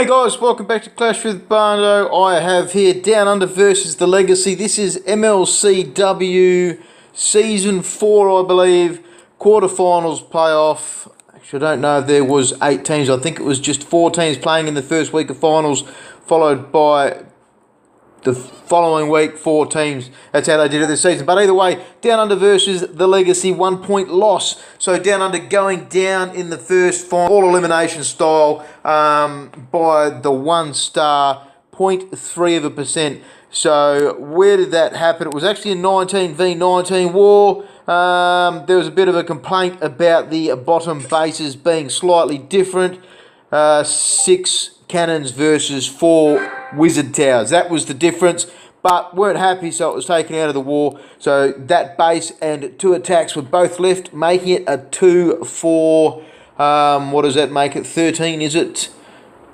Hey guys, welcome back to Clash with Barno. I have here Down Under versus the Legacy. This is MLCW Season 4, I believe. Quarterfinals playoff. Actually, I don't know if there was 8 teams. I think it was just 4 teams playing in the first week of finals, followed by the following week 4 teams. That's how they did it this season. But either way, Down Under versus the Legacy, 1 point loss. So Down Under going down in the first final, all elimination style, by the 1 star, 0.3%. So where did that happen? It was actually a 19v19 war. There was a bit of a complaint about the bottom bases being slightly different. 6 cannons versus 4 wizard towers. That was the difference, but weren't happy, so it was taken out of the war. So that base and 2 attacks were both left, making it a 2-4. What does that make it? 13, is it?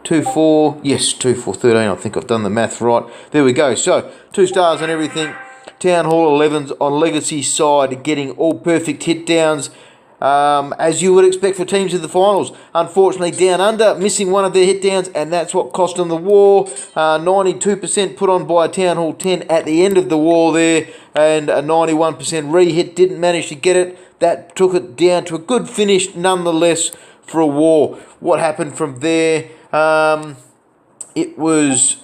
2-4. Yes, 2-4, 13. I think I've done the math right. There we go. So 2 stars and everything. Town Hall 11s on Legacy side, getting all perfect hit downs. As you would expect for teams in the finals. Unfortunately, Down Under missing one of their hit downs, and that's what cost them the war. 92% put on by Town Hall 10 at the end of the war there, and a 91% re-hit. Didn't manage to get it. That took it down to a good finish nonetheless for a war. What happened from there? It was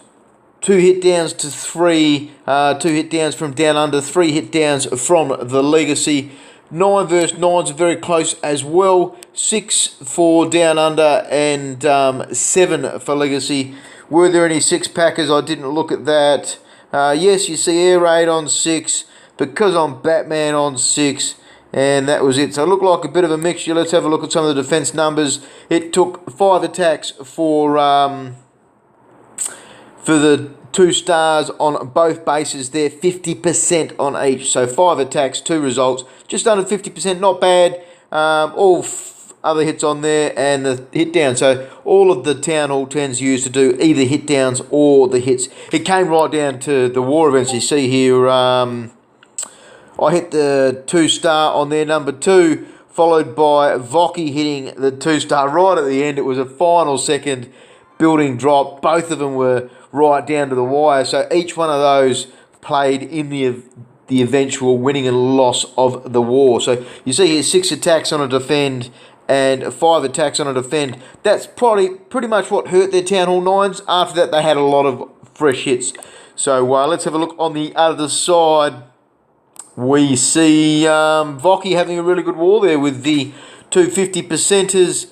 2 hit downs to 3. 2 hit downs from Down Under, 3 hit downs from the Legacy. 9 versus 9s are very close as well. 6 for Down Under and 7 for Legacy. Were there any 6-packers? I didn't look at that. Yes, you see Air Raid on 6, because I'm Batman on 6, and that was it. So it looked like a bit of a mixture. Let's have a look at some of the defense numbers. It took 5 attacks for the 2 stars on both bases there, 50% on each. So 5 attacks, 2 results, just under 50%, not bad. All other hits on there and the hit down. So all of the Town Hall 10s used to do either hit downs or the hits. It came right down to the war events. You see here, I hit the 2 star on there, number 2, followed by Vocky hitting the 2 star right at the end. It was a final second building drop. Both of them were right down to the wire, so each one of those played in the eventual winning and loss of the war. So you see here 6 attacks on a defend and 5 attacks on a defend. That's probably pretty much what hurt their Town Hall 9s. After that, they had a lot of fresh hits. So let's have a look on the other side. We see Vocky having a really good war there with the 2 50%ers.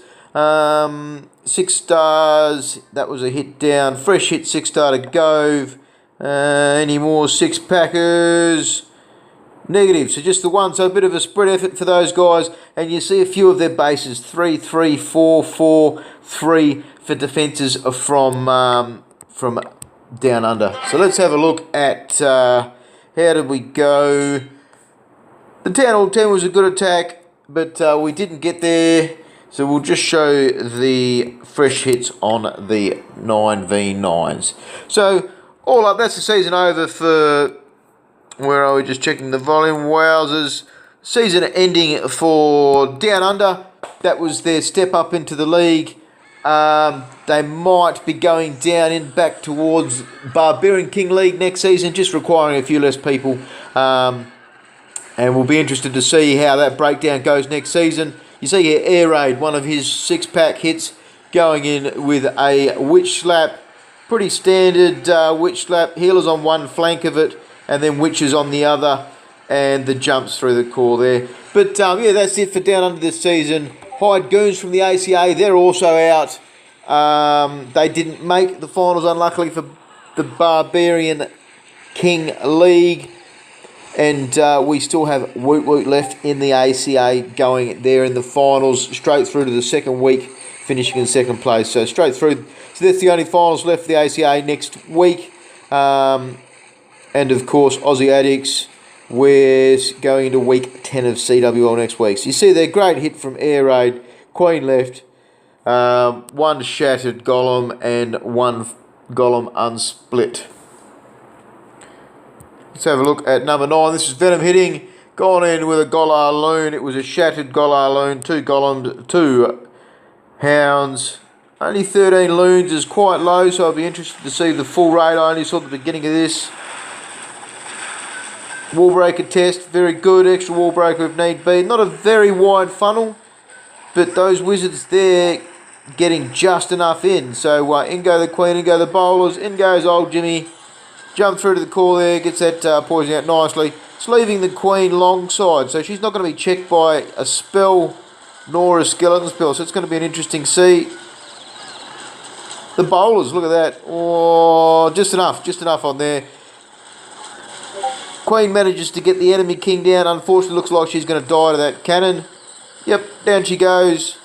6 stars, that was a hit down. Fresh hit, 6 star to Gove. Any more 6-packers? Negative, so just the 1. So a bit of a spread effort for those guys. And you see a few of their bases, 3, 3, 4, 4, 3 for defences from Down Under. So let's have a look at how did we go. The Town Hall 10 was a good attack, but we didn't get there. So we'll just show the fresh hits on the 9v9s. So all up, that's the season over for, where are we, just checking the volume, wowzers. Season ending for Down Under. That was their step up into the league. They might be going down back towards Barbarian King League next season, just requiring a few less people. And we'll be interested to see how that breakdown goes next season. You see here Air Raid, one of his 6-pack hits, going in with a Witch Slap. Pretty standard Witch Slap. Healers on one flank of it, and then Witches on the other, and the jumps through the core there. But yeah, that's it for Down Under this season. Hyde Goons from the ACA, they're also out. They didn't make the finals, unluckily, for the Barbarian King League. And we still have Woot Woot left in the ACA, going there in the finals, straight through to the second week, finishing in 2nd place. So straight through. So that's the only finals left for the ACA next week. And of course, Aussie Addicts, we're going into week 10 of CWL next week. So you see there, great hit from Air Raid, Queen left, 1 shattered Golem and 1 Golem unsplit. Let's have a look at number 9. This is Venom hitting. Gone in with a Golar Loon. It was a shattered Golar Loon. 2 Golems, 2 Hounds. Only 13 loons is quite low, so I'll be interested to see the full rate. I only saw the beginning of this. Wall breaker test, very good. Extra wall breaker if need be. Not a very wide funnel, but those wizards there getting just enough in. So in go the queen, in go the bowlers, in goes old Jimmy. Jump through to the core there, gets that poison out nicely. It's leaving the queen long side, so she's not going to be checked by a spell nor a skeleton spell, so it's going to be an interesting see. The bowlers, look at that. Oh, just enough on there. Queen manages to get the enemy king down. Unfortunately, looks like she's going to die to that cannon. Yep, down she goes.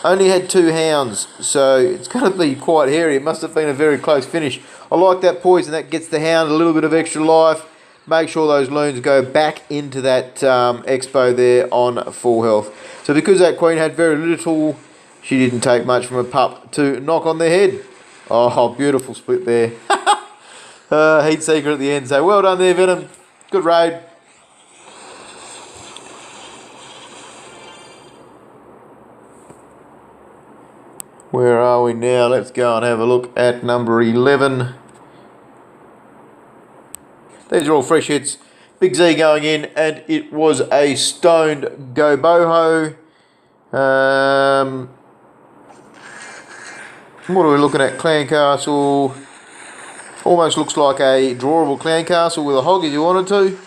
Only had 2 hounds, so it's going to be quite hairy. It must have been a very close finish. I like that poison. That gets the hound a little bit of extra life. Make sure those loons go back into that expo there on full health. So because that queen had very little, she didn't take much from a pup to knock on the head. Oh, beautiful split there. Heat seeker at the end. So well done there, Venom. Good raid. Where are we now? Let's go and have a look at number 11. These are all fresh hits. Big Z going in, and it was a stoned Go Boho. What are we looking at? Clan Castle. Almost looks like a drawable Clan Castle with a hog if you wanted to.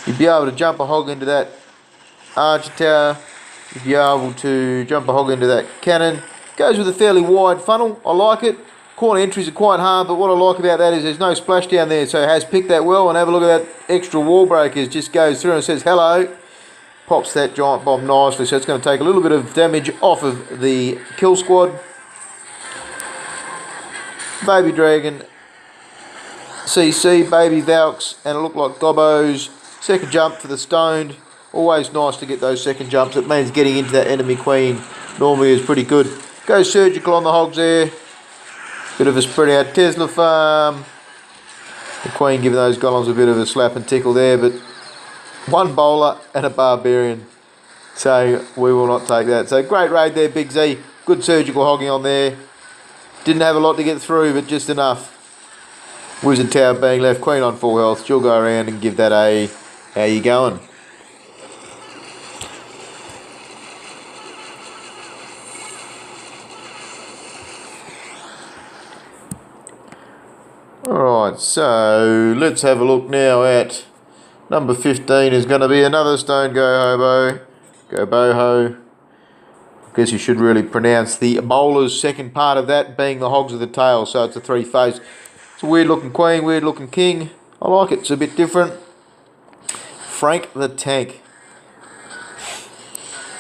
You'd be able to jump a hog into that archer tower. You'd be able to jump a hog into that cannon. Goes with a fairly wide funnel. I like it. Corner entries are quite hard, but what I like about that is there's no splash down there, so it has picked that well. And have a look at that extra wall breakers. Just goes through and says hello. Pops that giant bomb nicely, so it's going to take a little bit of damage off of the kill squad. Baby Dragon, CC, Baby Valks, and it looked like Gobbo's. Second jump for the stoned. Always nice to get those second jumps. It means getting into that enemy queen normally is pretty good. Goes surgical on the hogs there. Bit of a spread out Tesla farm. The queen giving those golems a bit of a slap and tickle there, but one bowler and a barbarian. So we will not take that. So great raid there, Big Z. Good surgical hogging on there. Didn't have a lot to get through, but just enough. Wizard Tower being left, queen on full health. She'll go around and give that a how you going. Alright, so let's have a look now at number 15 is going to be another stone Go Boho. I guess you should really pronounce the bowler's second part of that being the hogs of the tail, so it's a 3-phase. It's a weird looking queen, weird looking king. I like it, it's a bit different. Frank the Tank.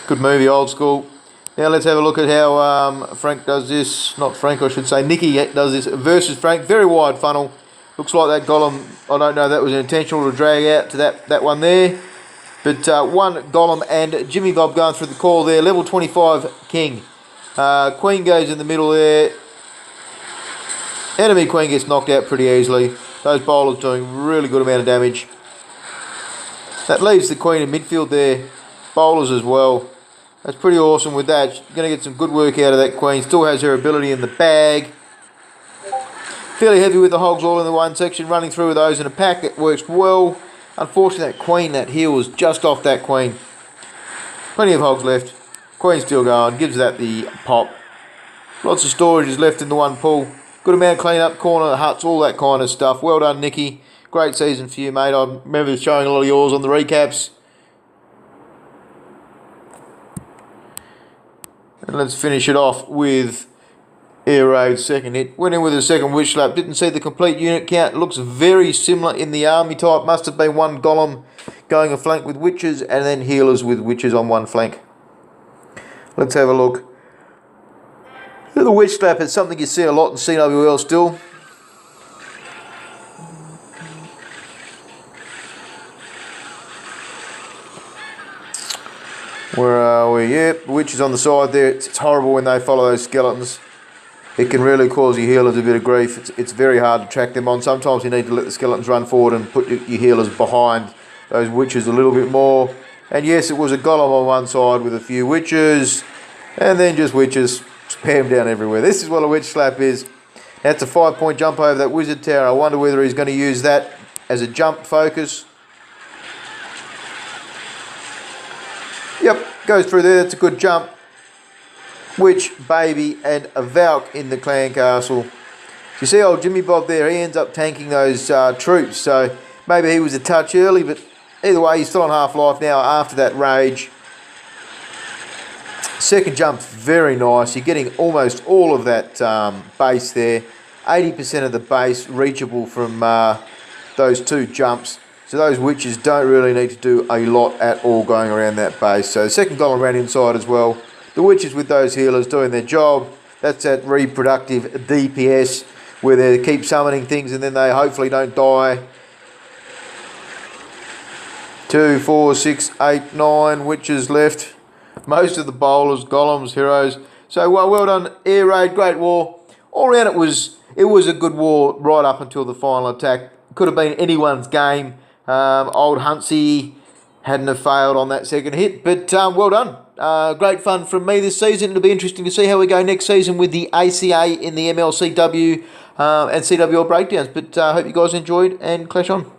Good movie, old school. Now let's have a look at how Frank does this. Not Frank, I should say. Nicky does this versus Frank. Very wide funnel. Looks like that golem, I don't know if that was intentional to drag out to that one there. But one golem and Jimmy Bob going through the call there. Level 25 king. Queen goes in the middle there. Enemy queen gets knocked out pretty easily. Those bowlers doing a really good amount of damage. That leaves the queen in midfield there. Bowlers as well. That's pretty awesome with that. She's going to get some good work out of that queen. Still has her ability in the bag. Fairly heavy with the hogs all in the one section. Running through with those in a pack. That works well. Unfortunately, that queen, that heel was just off that queen. Plenty of hogs left. Queen still going. Gives that the pop. Lots of storage is left in the one pool. Good amount of clean up, corner huts, all that kind of stuff. Well done, Nicky. Great season for you, mate. I remember showing a lot of yours on the recaps. And let's finish it off with Air Raid's second hit. Went in with a second witch slap. Didn't see the complete unit count. Looks very similar in the army type. Must have been one golem going a flank with witches and then healers with witches on one flank. Let's have a look. The witch slap is something you see a lot in CWL still. Where are we? Yep, the witch is on the side there. It's horrible when they follow those skeletons. It can really cause your healers a bit of grief. It's very hard to track them on. Sometimes you need to let the skeletons run forward and put your healers behind those witches a little bit more. And yes, it was a golem on one side with a few witches. And then just witches, spam down everywhere. This is what a witch slap is. That's a 5-point jump over that wizard tower. I wonder whether he's going to use that as a jump focus. Yep, goes through there. That's a good jump. Witch, baby, and a Valk in the clan castle. You see old Jimmy Bob there, he ends up tanking those troops, so maybe he was a touch early, but either way, he's still on half-life now after that rage. Second jump's very nice. You're getting almost all of that base there. 80% of the base reachable from those two jumps. So those witches don't really need to do a lot at all going around that base. So second golem around inside as well. The witches with those healers doing their job. That's that reproductive DPS where they keep summoning things and then they hopefully don't die. 2, 4, 6, 8, 9 witches left. Most of the bowlers, golems, heroes. So well done, air raid, great war. All around it was a good war right up until the final attack. Could have been anyone's game. Old Huntsy hadn't have failed on that second hit, but well done. Great fun from me this season. It'll be interesting to see how we go next season with the ACA in the MLCW and CWL breakdowns. But I hope you guys enjoyed and clash on.